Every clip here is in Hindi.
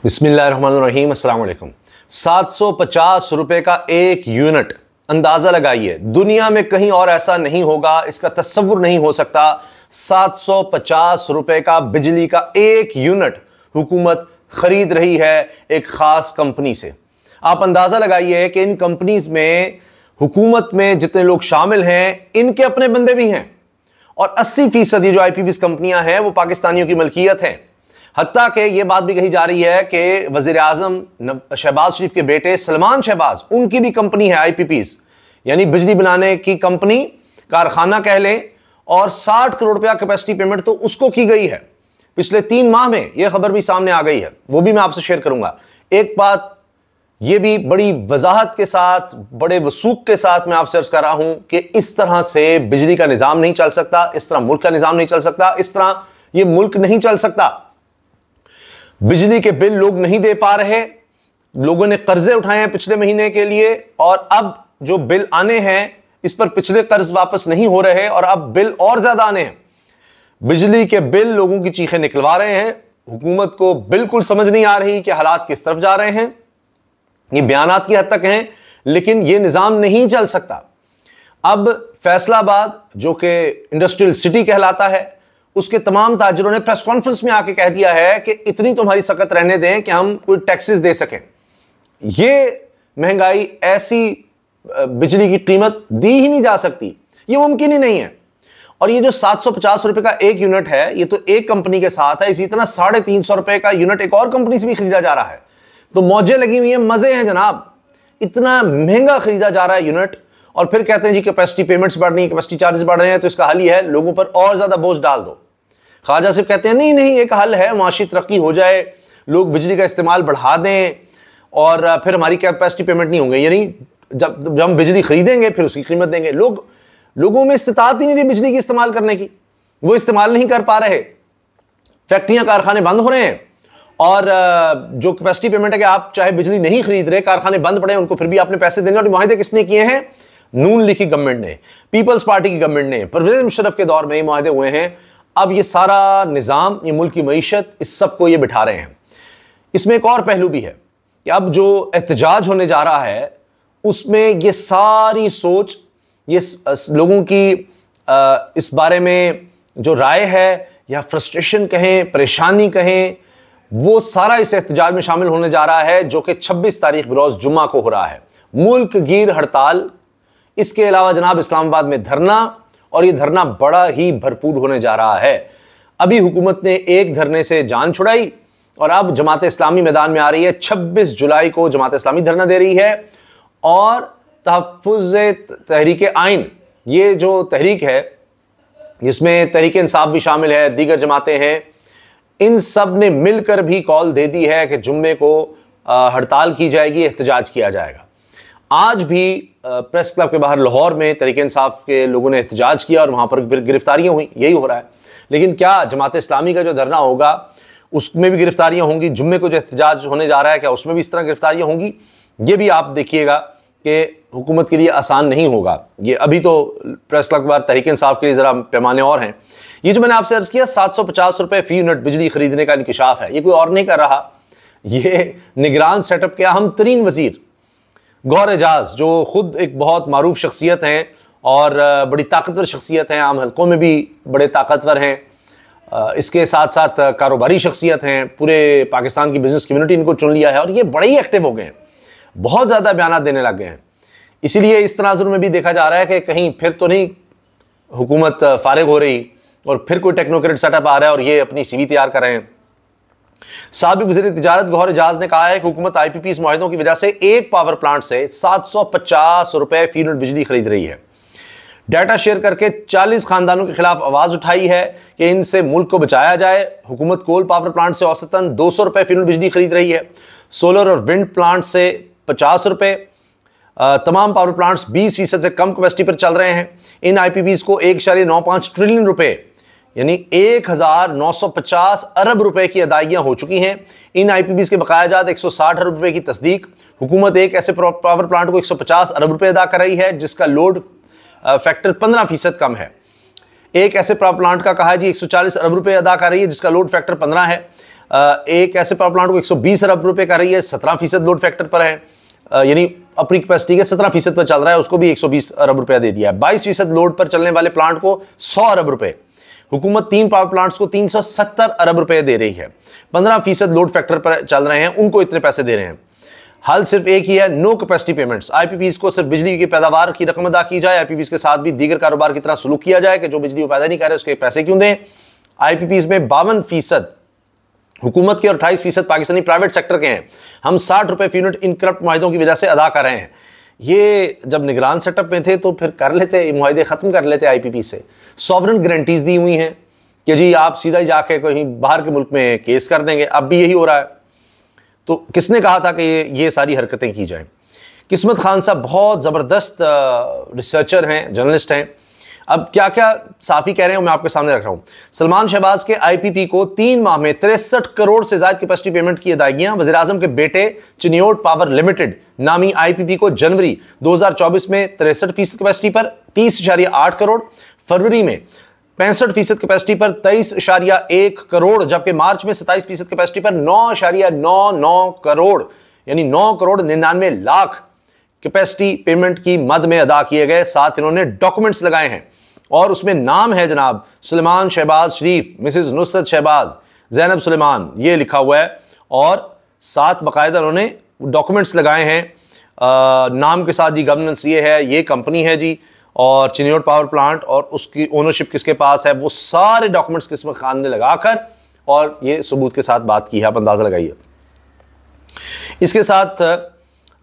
बिस्मिल्लाहिर्रहमानिर्रहीम, अस्सलाम वालेकुम। 750 रुपए का एक यूनिट, अंदाजा लगाइए, दुनिया में कहीं और ऐसा नहीं होगा, इसका तस्वुर नहीं हो सकता। 750 रुपए का बिजली का एक यूनिट हुकूमत खरीद रही है एक खास कंपनी से। आप अंदाजा लगाइए कि इन कंपनीज में, हुकूमत में जितने लोग शामिल हैं, इनके अपने बंदे भी हैं और 80% जो आईपीपीएस कंपनियां हैं वो पाकिस्तानियों की मलकियत हैं। हत्ता कि यह बात भी कही जा रही है कि वजीर आजम शहबाज शरीफ के बेटे सलमान शहबाज, उनकी भी कंपनी है आईपीपीएस, यानी बिजली बनाने की कंपनी, कारखाना कह लें, और 60 करोड़ रुपया कैपेसिटी पेमेंट तो उसको की गई है पिछले 3 माह में। यह खबर भी सामने आ गई है, वो भी मैं आपसे शेयर करूंगा। एक बात यह भी बड़ी वजाहत के साथ, बड़े वसूख के साथ मैं आपसे अर्ज कर रहा हूं कि इस तरह से बिजली का निजाम नहीं चल सकता, इस तरह मुल्क का निजाम नहीं चल सकता, इस तरह यह मुल्क नहीं चल सकता। बिजली के बिल लोग नहीं दे पा रहे, लोगों ने कर्जे उठाए हैं पिछले महीने के लिए, और अब जो बिल आने हैं इस पर पिछले कर्ज वापस नहीं हो रहे और अब बिल और ज्यादा आने हैं। बिजली के बिल लोगों की चीखें निकलवा रहे हैं। हुकूमत को बिल्कुल समझ नहीं आ रही कि हालात किस तरफ जा रहे हैं। ये बयानात की हद तक हैं, लेकिन यह निजाम नहीं चल सकता। अब फैसलाबाद, जो कि इंडस्ट्रियल सिटी कहलाता है, उसके तमाम ताजरों ने प्रेस कॉन्फ्रेंस में आके कह दिया है कि इतनी तुम्हारी सकत रहने दें कि हम कोई टैक्सेस दे सकें। यह महंगाई, ऐसी बिजली की कीमत दी ही नहीं जा सकती, यह मुमकिन ही नहीं है। और ये जो 750 रुपए का एक यूनिट है, ये तो एक कंपनी के साथ है, इसी तरह 350 रुपए का यूनिट एक और कंपनी से भी खरीदा जा रहा है। तो मौजें लगी हुई हैं, मजे हैं जनाब। इतना महंगा खरीदा जा रहा है यूनिट, और फिर कहते हैं जी कैपेसिटी पेमेंट्स बढ़ रही हैं, कैपेसिटी चार्जेस बढ़ रहे हैं, तो इसका हल ही है लोगों पर और ज्यादा बोझ डाल दो। ख्वाजा सिर्फ कहते हैं नहीं नहीं, एक हल है, माशी तरक्की हो जाए, लोग बिजली का इस्तेमाल बढ़ा दें और फिर हमारी कैपेसिटी पेमेंट नहीं होंगे, यानी जब हम बिजली खरीदेंगे फिर उसकी कीमत देंगे। लोगों में इस्तिताअत ही नहीं रही बिजली की इस्तेमाल करने की, वो इस्तेमाल नहीं कर पा रहे, फैक्ट्रियां कारखाने बंद हो रहे हैं, और जो कैपेसिटी पेमेंट है कि आप चाहे बिजली नहीं खरीद रहे, कारखाने बंद पड़े हैं, उनको फिर भी आपने पैसे देने। और मुआहदे किसने किए हैं? नून लीग की गवर्नमेंट ने, पीपल्स पार्टी की गवर्नमेंट ने, परवेज मुशर्रफ के दौर में ये मुआहदे हुए हैं। अब ये सारा निज़ाम, ये मुल्क की मईशत, इस सब को ये बिठा रहे हैं। इसमें एक और पहलू भी है कि अब जो एहतजाज होने जा रहा है उसमें ये सारी सोच, ये लोगों की इस बारे में जो राय है, या फ्रस्ट्रेशन कहें, परेशानी कहें, वो सारा इस एहतजाज में शामिल होने जा रहा है, जो कि 26 तारीख बरोज जुम्मा को हो रहा है। मुल्क गिर हड़ताल, इसके अलावा जनाब इस्लामाबाद में धरना, और ये धरना बड़ा ही भरपूर होने जा रहा है। अभी हुकूमत ने एक धरने से जान छुड़ाई और अब जमात इस्लामी मैदान में आ रही है। 26 जुलाई को जमात इस्लामी धरना दे रही है, और तहफ़्फ़ुज़ तहरीक आइन, ये जो तहरीक है जिसमें तहरीक इंसाफ भी शामिल है, दीगर जमातें हैं, इन सब ने मिलकर भी कॉल दे दी है कि जुम्मे को हड़ताल की जाएगी, एहतजाज किया जाएगा। आज भी प्रेस क्लब के बाहर लाहौर में तहरीक इंसाफ के लोगों ने एहतजाज किया और वहाँ पर गिरफ्तारियाँ हुई, यही हो रहा है। लेकिन क्या जमात इस्लामी का जो धरना होगा उसमें भी गिरफ्तारियाँ होंगी? जुम्मे को जो एहतजाज होने जा रहा है, क्या उसमें भी इस तरह गिरफ्तारियाँ होंगी? ये भी आप देखिएगा कि हुकूमत के लिए आसान नहीं होगा। ये अभी तो प्रेस क्लब के बाहर तहरीक इंसाफ के लिए ज़रा पैमाने और हैं। ये जो मैंने आपसे अर्ज़ किया 750 रुपये फी यूनिट बिजली खरीदने का इंकिशाफ है, ये कोई और नहीं कर रहा, ये निगरान सेटअप के अहम तरीन वज़ीर गौहर एजाज, जो खुद एक बहुत मारूफ शख्सियत हैं और बड़ी ताकतवर शख्सियत हैं, आम हल्कों में भी बड़े ताकतवर हैं, इसके साथ साथ कारोबारी शख्सियत हैं, पूरे पाकिस्तान की बिजनेस कम्युनिटी इनको चुन लिया है, और ये बड़े ही एक्टिव हो गए हैं, बहुत ज़्यादा बयान देने लग गए हैं। इसीलिए इस तनाजुर में भी देखा जा रहा है कि कहीं फिर तो नहीं हुकूमत फारिग हो रही और फिर कोई टेक्नोक्रेट सेटअप आ रहा है और ये अपनी सीवी तैयार कर रहे हैं। साबिक वज़ीर तिजारत गौहर एजाज ने कहा है कि हुकूमत आईपीपीएस मुआहदों की वजह से एक पावर प्लांट से 750 रुपए फी यूनिट बिजली खरीद रही है। डाटा शेयर करके 40 खानदानों के खिलाफ आवाज उठाई है कि इनसे मुल्क को बचाया जाए। हुकूमत कोल पावर प्लांट से औसतन 200 रुपए फी यूनिट बिजली खरीद रही है, सोलर और विंड प्लांट से 50 रुपए। तमाम पावर प्लांट्स 20% से कम कैपेसिटी पर चल रहे हैं। इन आईपीपीएस को 1.95 ट्रिलियन रुपए, यानी 1950 अरब रुपए की अदायगियां हो चुकी हैं। इन आईपीपीएस के बकाया जात 160 अरब रुपए की तस्दीक। हुकूमत एक ऐसे पावर प्लांट को 150 अरब रुपए अदा कर रही है जिसका लोड फैक्टर 15% कम है। एक ऐसे पावर प्लांट का कहा है जी 140 अरब रुपए अदा कर रही है जिसका लोड फैक्टर 15 है। एक ऐसे पावर प्लांट को 120 अरब रुपए कर रही है, 17% लोड फैक्टर पर है, यानी अपनी कैपेसिटी के 17% पर चल रहा है, उसको भी 120 अरब रुपया दे दिया है। 22% लोड पर चलने वाले प्लांट को 100 अरब रुपए। हुकूमत 3 पावर प्लांट्स को 370 अरब रुपए दे रही है। 15% लोड फैक्टर पर चल रहे हैं, उनको इतने पैसे दे रहे हैं। हल सिर्फ एक ही है, नो कैपेसिटी पेमेंट्स। आईपीपीज को सिर्फ बिजली की पैदावार की रकम अदा की जाए। आईपीपीज के साथ भी दीगर कारोबार की तरह सलूक किया जाए कि जो बिजली वो पैदा नहीं कर रहे उसके पैसे क्यों दें। आईपीपीज में 52% हुकूमत के और 28% पाकिस्तानी प्राइवेट सेक्टर के हैं। हम 60 रुपए फी यूनिट इन करप्ट मुआहिदों की वजह से अदा कर रहे हैं। ये जब निगरान सेटअप में थे तो फिर कर लेते, मुआहिदे खत्म कर लेते आईपीपी से। सॉवरन गारंटीज दी हुई हैं कि जी आप सीधा ही जाके कहीं बाहर के मुल्क में केस कर देंगे। अब भी यही हो रहा है। तो किसने कहा था कि ये सारी हरकतें की जाएं? किस्मत खान साहब बहुत ज़बरदस्त रिसर्चर हैं, जर्नलिस्ट हैं। अब क्या क्या साफ़ी कह रहे हैं मैं आपके सामने रख रहा हूं। सलमान शहबाज के आईपीपी को 3 माह में 63 करोड़ से ज़ायद कैपेसिटी पेमेंट की अदायगियां। वज़ीर आज़म के बेटे चिनियोट पावर लिमिटेड नामी आईपीपी को जनवरी 2024 में 63% कैपेसिटी पर 30.8 करोड़, फरवरी में 65% कैपेसिटी पर 23.1 करोड़, जबकि मार्च में 27% कैपेसिटी पर 9.99 करोड़, यानी 9 करोड़ 99 लाख कैपेसिटी पेमेंट की मद में अदा किए गए। साथ इन्होंने डॉक्यूमेंट्स लगाए हैं और उसमें नाम है जनाब सुलेमान शहबाज शरीफ, मिसेस नुसरत शहबाज, जैनब सुलेमान, ये लिखा हुआ है। और साथ बाकायदा उन्होंने डॉक्यूमेंट्स लगाए हैं नाम के साथ। जी गवर्नेंस ये है, ये कंपनी है जी, और चिनियोट पावर प्लांट और उसकी ओनरशिप किसके पास है, वो सारे डॉक्यूमेंट्स किस्मत खान ने लगाकर और ये सबूत के साथ बात की है। आप अंदाजा लगाइए। इसके साथ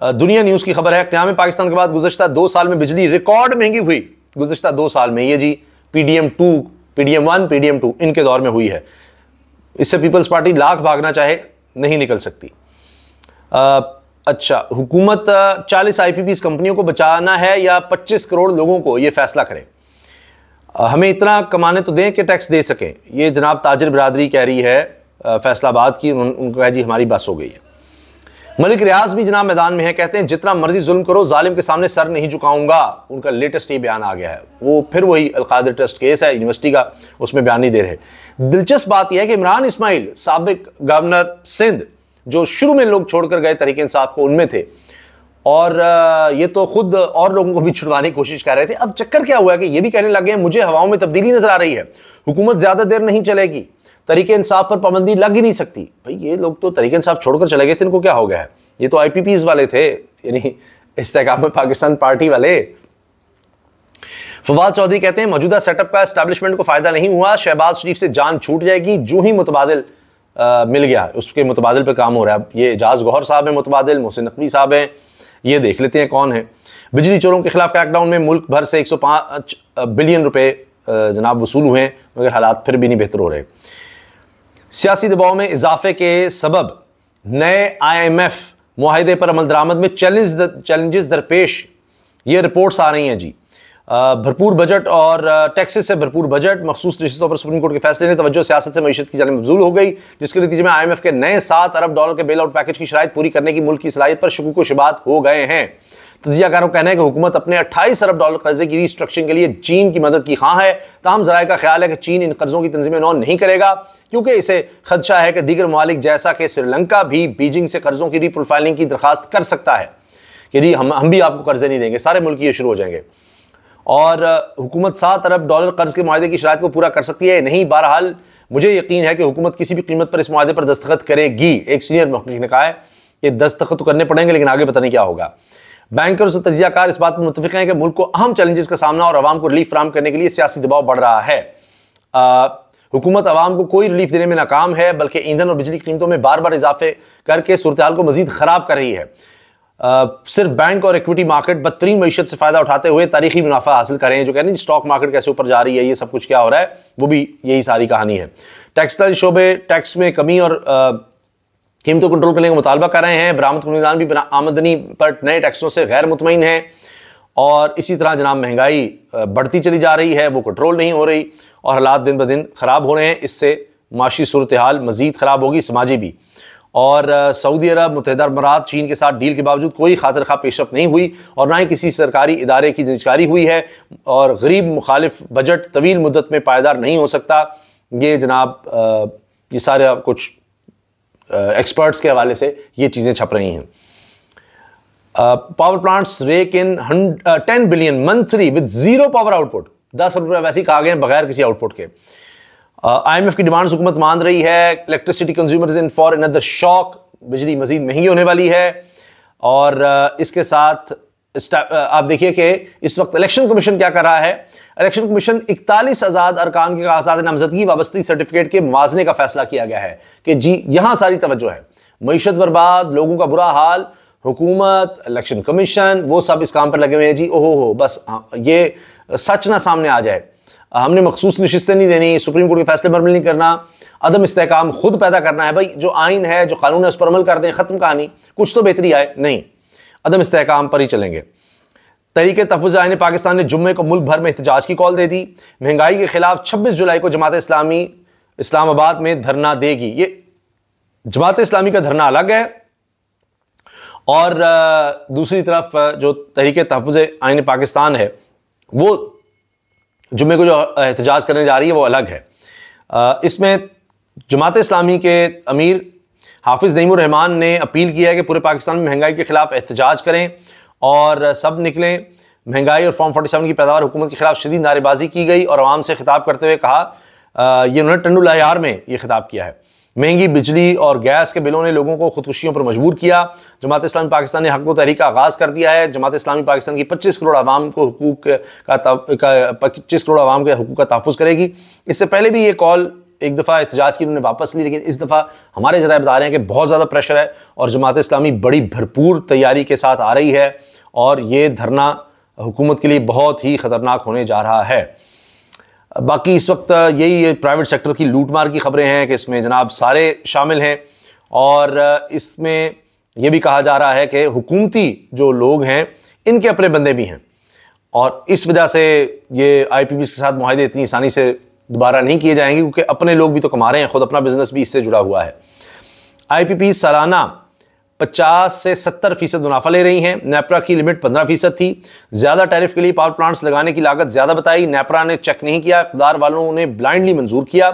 दुनिया न्यूज़ की खबर है, क़याम पाकिस्तान के बाद गुज़श्ता 2 साल में बिजली रिकॉर्ड महंगी हुई। गुज़श्ता 2 साल में ये जी PDM 2, PDM 1, PDM 2 इनके दौर में हुई है। इससे पीपल्स पार्टी लाख भागना चाहे नहीं निकल सकती। अच्छा, हुकूमत 40 आईपीपीज कंपनियों को बचाना है या 25 करोड़ लोगों को, ये फैसला करें। हमें इतना कमाने तो दें कि टैक्स दे सकें। ये जनाब ताजिर बिरादरी कह रही है फैसलाबाद की। उनको कहा जी हमारी बस हो गई है। मलिक रियाज भी जनाब मैदान में है, कहते हैं जितना मर्जी जुल्म करो जालिम के सामने सर नहीं झुकाऊंगा। उनका लेटेस्ट ये बयान आ गया है। वो फिर वही अलकादिर ट्रस्ट केस है यूनिवर्सिटी का, उसमें बयान नहीं दे रहे। दिलचस्प बात यह है कि इमरान इस्माइल साबिक गवर्नर सिंध, जो शुरू में लोग छोड़कर गए तहरीक इंसाफ को, उनमें थे और ये तो खुद और लोगों को भी छुड़वाने की कोशिश कर रहे थे। अब चक्कर क्या हुआ है कि ये भी कहने लगे हैं मुझे हवाओं में तब्दीली नजर आ रही है, हुकूमत ज्यादा देर नहीं चलेगी, तहरीक इंसाफ पर पाबंदी लग ही नहीं सकती। भाई ये लोग तो तहरीक इंसाफ छोड़कर चले गए थे, इनको क्या हो गया है? ये तो आईपीपीज वाले थे, यानी इस्तेकाम पाकिस्तान पार्टी वाले। फवाद चौधरी कहते हैं मौजूदा सेटअप का एस्टैब्लिशमेंट को फायदा नहीं हुआ, शहबाज शरीफ से जान छूट जाएगी। जो ही मुतबादिल मिल गया उसके मुतबादिल पर काम हो रहा है। ये एजाज गौहर साहब हैं मुतबादिल, मोहसिन नकवी साहब हैं, ये देख लेते हैं कौन है। बिजली चोरों के खिलाफ क्रैकडाउन में मुल्क भर से 105 बिलियन रुपए जनाब वसूल हुए हैं, मगर हालात फिर भी नहीं बेहतर हो रहे। सियासी दबाव में इजाफे के सबब नए IMF मुआहिदे पर अमल दरामद में चैलेंजेस दरपेश, ये रिपोर्ट्स आ रही हैं जी। भरपूर बजट और टैक्सेस से भरपूर बजट, मखसूस रिश्तों पर सुप्रीम कोर्ट के फैसले ने तवज्जो सियासत से मईशत की जानिब मबजूल हो गई, जिसके नतीजे में IMF के नए $7 अरब के बेल आउट पैकेज की शराइत पूरी करने की मुल्क की सलाहियत पर शुकूक व शुबात हो गए हैं। तजियाकारों का कहना है कि हुकूमत अपने $28 अरब कर्जे की रीस्ट्रक्चरिंग के लिए चीन की मदद की ख्वाह है। ताहम ज़राए का ख्याल है कि चीन इन कर्जों की तंजीमें नौ नहीं करेगा, क्योंकि इसे खदशा है कि दीगर ममालिक जैसा कि श्रीलंका भी बीजिंग से कर्जों की रीप्रोफाइलिंग की दरखास्त कर सकता है कि जी हम भी आपको कर्जे नहीं देंगे, सारे मुल्क ये शुरू हो जाएंगे। और हुकूमत $7 अरब कर्ज के मुआहदे की शराइत को पूरा कर सकती है नहीं। बहरहाल मुझे यकीन है कि हुकूमत किसी भी कीमत पर इस मुआहदे पर दस्तखत करेगी। एक सीनियर मुहक्किक ने कहा है कि दस्तखत तो करने पड़ेंगे, लेकिन आगे पता नहीं क्या होगा। बैंकर्स और तजियाकार इस बात पर मुत्तफिक हैं कि मुल्क को अहम चैलेंजेस का सामना और आवाम को रिलीफ फराहम करने के लिए सियासी दबाव बढ़ रहा है। हुकूमत आवाम को कोई रिलीफ देने में नाकाम है, बल्कि ईंधन और बिजली की कीमतों में बार बार इजाफे करके सूरत-ए-हाल को मजीद खराब कर रही है। सिर्फ बैंक और इक्विटी मार्केट बदतरीन मईशत से फायदा उठाते हुए तारीखी मुनाफा हासिल कर रहे हैं। जो कहते हैं स्टॉक मार्केट कैसे ऊपर जा रही है, ये सब कुछ क्या हो रहा है, वो भी यही सारी कहानी है। टेक्सटाइल शोबे टैक्स में कमी और कीमतों को कंट्रोल करने का मुतालबा कर रहे हैं। बरामद कुनदान भी आमदनी पर नए टैक्सों से गैर मुतमईन है और इसी तरह जनाब महंगाई बढ़ती चली जा रही है, वो कंट्रोल नहीं हो रही और हालात दिन ब दिन ख़राब हो रहे हैं। इससे माशी सूरत हाल मज़ीद ख़राब होगी, समाजी भी। और सऊदी अरब, मुत्तहिदा अरब अमारात, चीन के साथ डील के बावजूद कोई खातिर खा पेशरफ नहीं हुई और ना ही किसी सरकारी इदारे की निजकारी हुई है। और गरीब मुखालिफ बजट तवील मुद्दत में पायदार नहीं हो सकता। ये जनाब ये सारा कुछ एक्सपर्ट्स के हवाले से ये चीज़ें छप रही हैं। Power plants rake in 10 billion monthly with zero power output. 10 रुपये वैसे ही कहा गए बगैर किसी आउटपुट के। IMF की डिमांड्स हुकूमत मान रही है। Electricity consumers in for another shock. बिजली मजीद महंगी होने वाली है। और इसके साथ आप देखिए कि इस वक्त इलेक्शन कमीशन क्या कर रहा है। इलेक्शन कमीशन 41 आजाद अरकान की आजाद नामजदगी वाबस्ती सर्टिफिकेट के मुवाजने का फैसला किया गया है कि जी यहां सारी तवज्जो है। मईशत बर्बाद, लोगों का बुरा हाल, हुकूमत, इलेक्शन कमीशन, वो सब इस काम पर लगे हुए हैं जी। ओहो हो, बस ये सच ना सामने आ जाए। हमने मखसूस नशिस्तें नहीं देनी, सुप्रीम कोर्ट के फैसले पर अमल नहीं करना, अदम इस्तेहकाम खुद पैदा करना है। भाई जो आइन है, जो कानून है, उस पर अमल कर दें, खत्म कहानी। कुछ तो बेहतरी आए, नहीं, अदम इस्तेहकाम पर ही चलेंगे। तहरीके तहफ़्फ़ुज़ आइन पाकिस्तान ने जुम्मे को मुल्क भर में एहतजाज की कॉल दे दी। महंगाई के खिलाफ 26 जुलाई को जमात इस्लामी इस्लामाबाद में धरना देगी। ये जमात इस्लामी का धरना अलग है और दूसरी तरफ जो तहरीके तहफ़्फ़ुज़ आइन पाकिस्तान है वो जुम्मे को जो एहतजाज करने जा रही है वो अलग है। इसमें जमात इस्लामी के अमीर हाफिज़ नईमुर रहमान ने अपील किया है कि पूरे पाकिस्तान में महंगाई के खिलाफ एहतजाज करें और सब निकलें। महंगाई और फॉर्म 47 की पैदावार हुकूमत के खिलाफ शदीद नारेबाजी की गई और आवाम से खिताब करते हुए कहा, ये उन्होंने टंडू लाहियार में ये खिताब किया है। महंगी बिजली और गैस के बिलों ने लोगों को खुदकुशियों पर मजबूर किया। जमात इस्लामी पाकिस्तान ने हक व तहरीक का आगाज़ कर दिया है। जमात इस्लामी पाकिस्तान की 25 करोड़ आवाम को हकूक़ का 25 करोड़ आवाम के हकूक़ का तहफ़्फ़ुज़ करेगी। इससे पहले भी ये कॉल एक दफ़ा एहतजाज की उन्होंने वापस ली, लेकिन इस दफ़ा हमारे ज़राए बता रहे हैं कि बहुत ज़्यादा प्रेशर है और जमात इस्लामी बड़ी भरपूर तैयारी के साथ आ रही है और ये धरना हुकूमत के लिए बहुत ही ख़तरनाक होने जा रहा है। बाकी इस वक्त यही प्राइवेट सेक्टर की लूटमार की खबरें हैं कि इसमें जनाब सारे शामिल हैं और इसमें यह भी कहा जा रहा है कि हुकूमती जो लोग हैं इनके अपने बंदे भी हैं और इस वजह से ये IPPs के साथ मुआहदे इतनी आसानी से दोबारा नहीं किए जाएंगे क्योंकि अपने लोग भी तो कमा रहे हैं, खुद अपना बिजनेस भी इससे जुड़ा हुआ है। IPPs सालाना 50 से 70% मुनाफा ले रही हैं। नेपरा की लिमिट 15% थी। ज़्यादा टैरिफ के लिए पावर प्लांट्स लगाने की लागत ज़्यादा बताई। नेपरा ने चेक नहीं किया, इक़्तिदार वालों ने ब्लाइंडली मंजूर किया।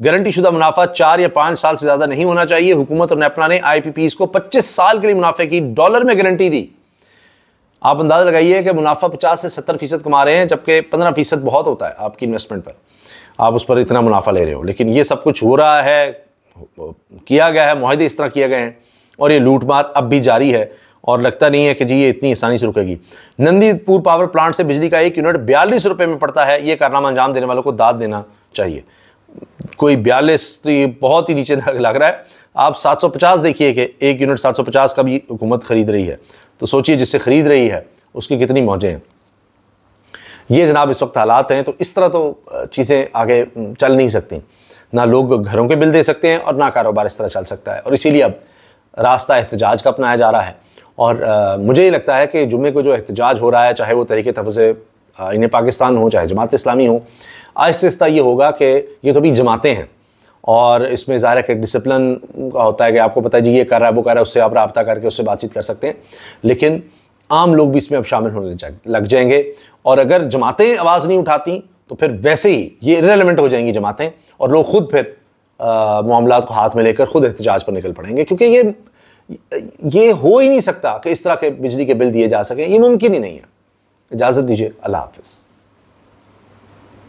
गारंटी शुदा मुनाफा 4 या 5 साल से ज़्यादा नहीं होना चाहिए। हुकूमत और नेपरा ने IPPs को 25 साल के लिए मुनाफे की डॉलर में गारंटी दी। आप अंदाज़ा लगाइए कि मुनाफा 50 से 70% कमा रहे हैं जबकि 15% बहुत होता है आपकी इन्वेस्टमेंट पर, आप उस पर इतना मुनाफा ले रहे हो। लेकिन ये सब कुछ हो रहा है, किया गया है, मुआहदे इस तरह किए गए हैं और ये लूटमार अब भी जारी है और लगता नहीं है कि जी ये इतनी आसानी से रुकेगी। नंदीपुर पावर प्लांट से बिजली का 1 यूनिट 42 रुपये में पड़ता है। ये कारनामा अंजाम देने वालों को दाद देना चाहिए। कोई 42 तो ये बहुत ही नीचे लग रहा है। आप 750 देखिए कि 1 यूनिट 750 का भी हुकूमत खरीद रही है, तो सोचिए जिससे खरीद रही है उसकी कितनी मौजें हैं। ये जनाब इस वक्त हालात हैं, तो इस तरह तो चीज़ें आगे चल नहीं सकती। ना लोग घरों के बिल दे सकते हैं और ना कारोबार इस तरह चल सकता है और इसीलिए अब रास्ता एहतजाज का अपनाया जा रहा है। और मुझे ये लगता है कि जुम्मे को जो एहतजाज हो रहा है, चाहे वो तहरीके तहफ़्फ़ुज़ आइन पाकिस्तान हो, चाहे जमात इस्लामी हो, आहिस्ता आहिस्ता ये होगा कि ये तो भी जमातें हैं और इसमें ज़ाहिर है कि डिसिप्लिन का होता है कि आपको पता है जी ये कर रहा है वो कर रहा है, उससे आप रब्ता करके उससे बातचीत कर सकते हैं। लेकिन आम लोग भी इसमें अब शामिल होने लग जाएंगे और अगर जमातें आवाज़ नहीं उठाती तो फिर वैसे ही ये इररिलेवेंट हो जाएंगी जमातें और लोग खुद फिर मामलात को हाथ में लेकर खुद एहतजाज पर निकल पड़ेंगे, क्योंकि ये हो ही नहीं सकता कि इस तरह के बिजली के बिल दिए जा सकें। ये मुमकिन ही नहीं है। इजाज़त दीजिए, अल्लाह हाफ़िज़।